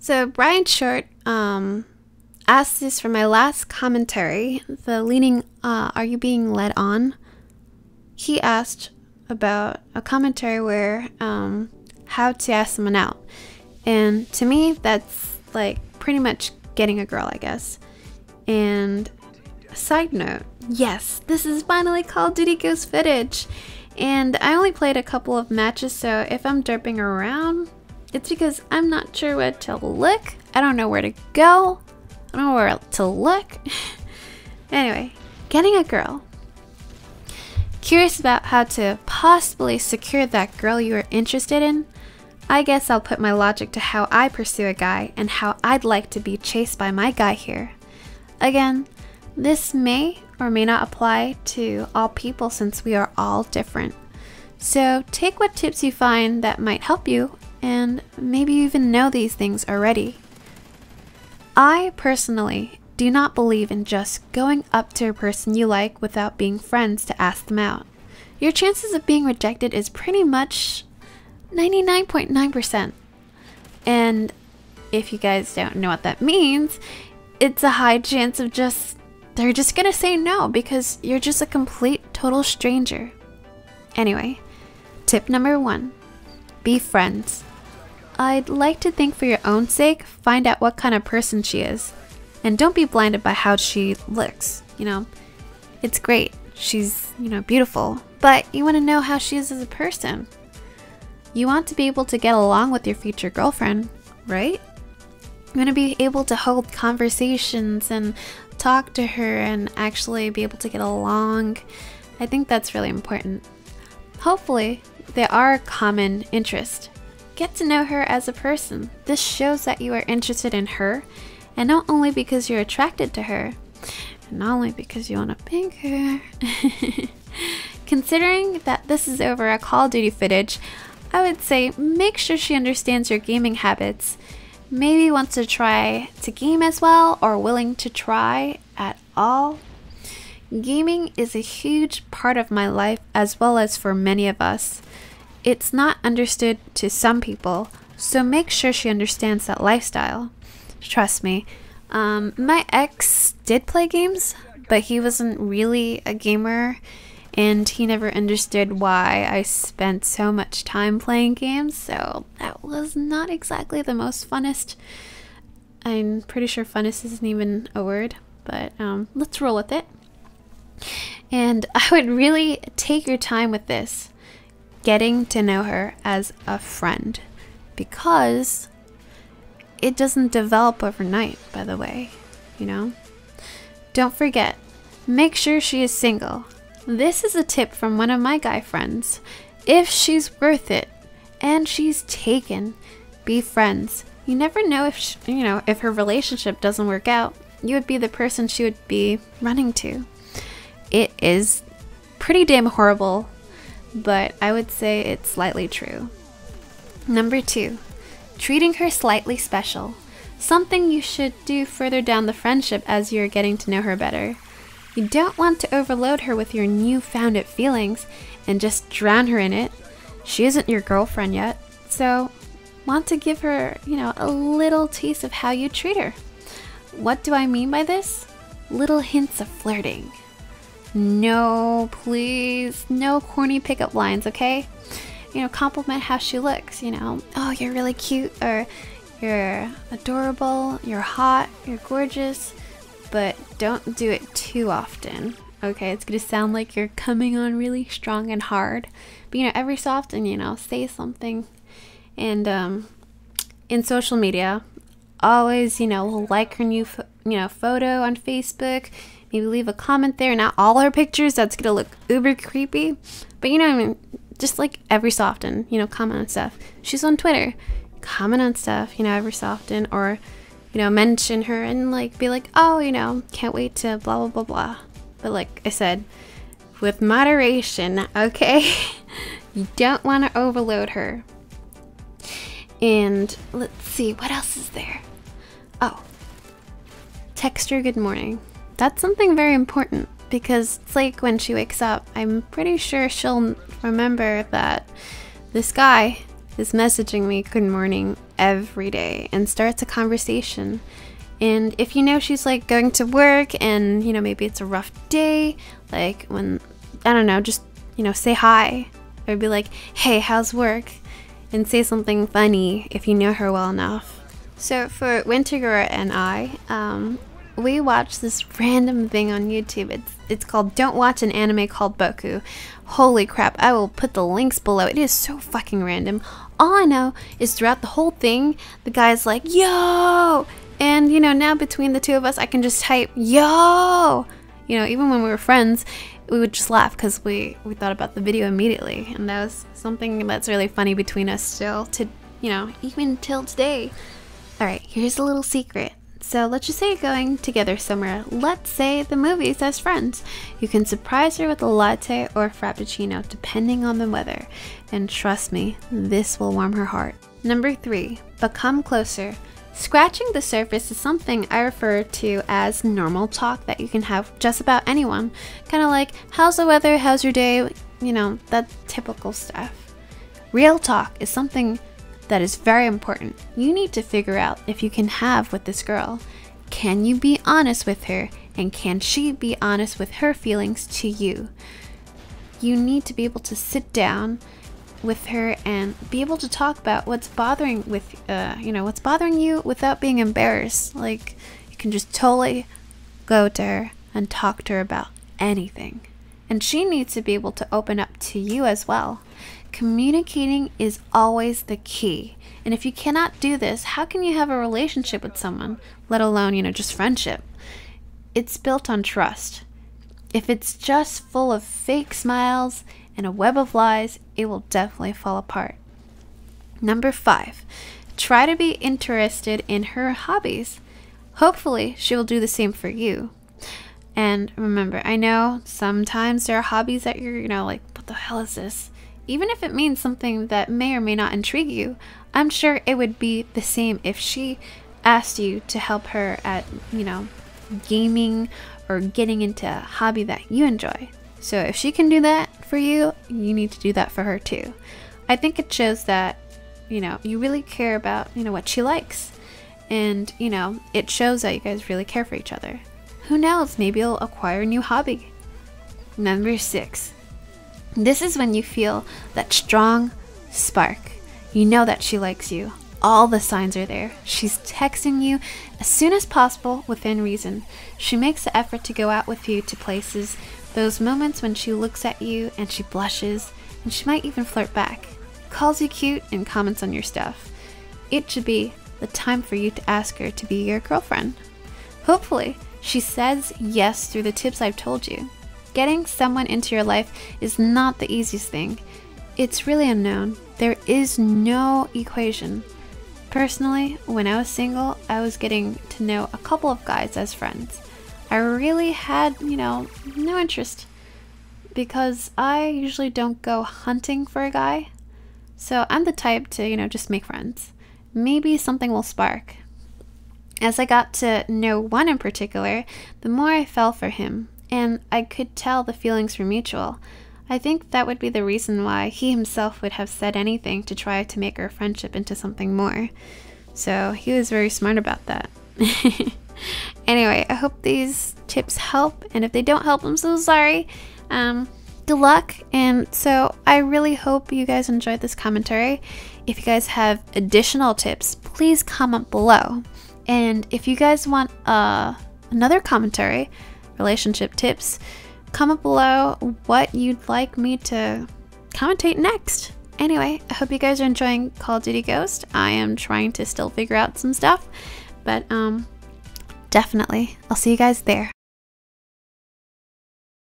So Brian Short asked this for my last commentary, the leaning, are you being led on? He asked about a commentary where how to ask someone out. And to me, that's like pretty much getting a girl, I guess. And side note, yes, this is finally Call of Duty Ghosts footage. And I only played a couple of matches, so if I'm derping around, it's because I'm not sure where to look. I don't know where to go. I don't know where to look. Anyway, getting a girl. Curious about how to possibly secure that girl you are interested in? I guess I'll put my logic to how I pursue a guy and how I'd like to be chased by my guy here. Again, this may or may not apply to all people since we are all different. So take what tips you find that might help you, and maybe you even know these things already. I personally do not believe in just going up to a person you like without being friends to ask them out. Your chances of being rejected is pretty much 99.9%. And if you guys don't know what that means, it's a high chance of they're just gonna say no because you're just a complete total stranger. Anyway, tip number 1, be friends. I'd like to think for your own sake, find out what kind of person she is. And don't be blinded by how she looks, It's great, she's, beautiful, but you want to know how she is as a person. You want to be able to get along with your future girlfriend, right? You want to be able to hold conversations and talk to her and actually be able to get along. I think that's really important. Hopefully, there are common interests. Get to know her as a person. This shows that you are interested in her, and not only because you're attracted to her, and not only because you want to bang her. Considering that this is over a Call of Duty footage, I would say make sure she understands your gaming habits, maybe wants to try to game as well, or willing to try at all. Gaming is a huge part of my life as well as for many of us. It's not understood to some people, so make sure she understands that lifestyle. Trust me, my ex did play games, but he wasn't really a gamer, and he never understood why I spent so much time playing games, so that was not exactly the most funnest. I'm pretty sure funnest isn't even a word, but let's roll with it. And I would really take your time with this, getting to know her as a friend, because it doesn't develop overnight, by the way, Don't forget, make sure she is single. This is a tip from one of my guy friends. If she's worth it and she's taken, be friends. You never know if if her relationship doesn't work out, you would be the person she would be running to. It is pretty damn horrible, but I would say it's slightly true. Number 2, treating her slightly special. Something you should do further down the friendship as you're getting to know her better. You don't want to overload her with your newfound feelings and just drown her in it. She isn't your girlfriend yet, so want to give her, a little taste of how you treat her. What do I mean by this? Little hints of flirting. No, please, no corny pickup lines, okay? Compliment how she looks, oh, you're really cute, or you're adorable, you're hot, you're gorgeous, but don't do it too often, okay? It's gonna sound like you're coming on really strong and hard, but every so often, say something. And in social media, always, like her new photo on Facebook, maybe leave a comment there. Not all her pictures, that's gonna look uber creepy, but just like every so often, comment on stuff. She's on Twitter, comment on stuff, every so often, or mention her and be like, oh, can't wait to blah blah blah blah. But like I said, with moderation, okay? You don't want to overload her. And let's see, what else is there? Oh, text her good morning. That's something very important, because it's like when she wakes up, I'm pretty sure she'll remember that this guy is messaging me good morning every day and starts a conversation. And if you know she's like going to work and, you know, maybe it's a rough day, like when, I don't know, just, you know, say hi. Or be like, hey, how's work? And say something funny if you know her well enough. So for Wintergura and I, we watched this random thing on YouTube. It's called Don't Watch an Anime Called Boku. Holy crap, I will put the links below. It is so fucking random. All I know is throughout the whole thing, the guy's like, yo! And, you know, now between the two of us, I can just type, yo! You know, even when we were friends, we would just laugh because we thought about the video immediately. And that was something that's really funny between us still to, you know, even till today. Alright, here's a little secret. So let's just say you're going together somewhere. Let's say the movies as friends. You can surprise her with a latte or a frappuccino depending on the weather. And trust me, this will warm her heart. Number 3, become closer. Scratching the surface is something I refer to as normal talk that you can have just about anyone. Kind of like, how's the weather, how's your day, you know, that typical stuff. Real talk is something that is very important. You need to figure out if you can have with this girl. Can you be honest with her, and can she be honest with her feelings to you? You need to be able to sit down with her and be able to talk about what's bothering with you know, what's bothering you without being embarrassed. Like, you can just totally go to her and talk to her about anything. And she needs to be able to open up to you as well. Communicating is always the key. And if you cannot do this, how can you have a relationship with someone, let alone, you know, just friendship? It's built on trust. If it's just full of fake smiles and a web of lies, it will definitely fall apart. Number 5, try to be interested in her hobbies. Hopefully, she will do the same for you. And remember, I know sometimes there are hobbies that you're, you know, like, what the hell is this? Even if it means something that may or may not intrigue you, I'm sure it would be the same if she asked you to help her at, you know, gaming or getting into a hobby that you enjoy. So if she can do that for you, you need to do that for her too. I think it shows that, you know, you really care about, you know, what she likes. And, you know, it shows that you guys really care for each other. Who knows, maybe you'll acquire a new hobby. Number 6. This is when you feel that strong spark. You know that she likes you. All the signs are there. She's texting you as soon as possible within reason. She makes the effort to go out with you to places. Those moments when she looks at you and she blushes, and she might even flirt back, calls you cute and comments on your stuff. It should be the time for you to ask her to be your girlfriend. Hopefully, she says yes through the tips I've told you. Getting someone into your life is not the easiest thing. It's really unknown. There is no equation. Personally, when I was single, I was getting to know a couple of guys as friends. I really had, you know, no interest because I usually don't go hunting for a guy. So I'm the type to, you know, just make friends. Maybe something will spark. As I got to know one in particular, the more I fell for him, and I could tell the feelings were mutual. I think that would be the reason why he himself would have said anything to try to make our friendship into something more. So he was very smart about that. Anyway, I hope these tips help, and if they don't help, I'm so sorry. Good luck, and so I really hope you guys enjoyed this commentary. If you guys have additional tips, please comment below. And if you guys want another commentary, relationship tips, comment below what you'd like me to commentate next. Anyway, I hope you guys are enjoying Call of Duty Ghosts. I am trying to still figure out some stuff, but definitely, I'll see you guys there.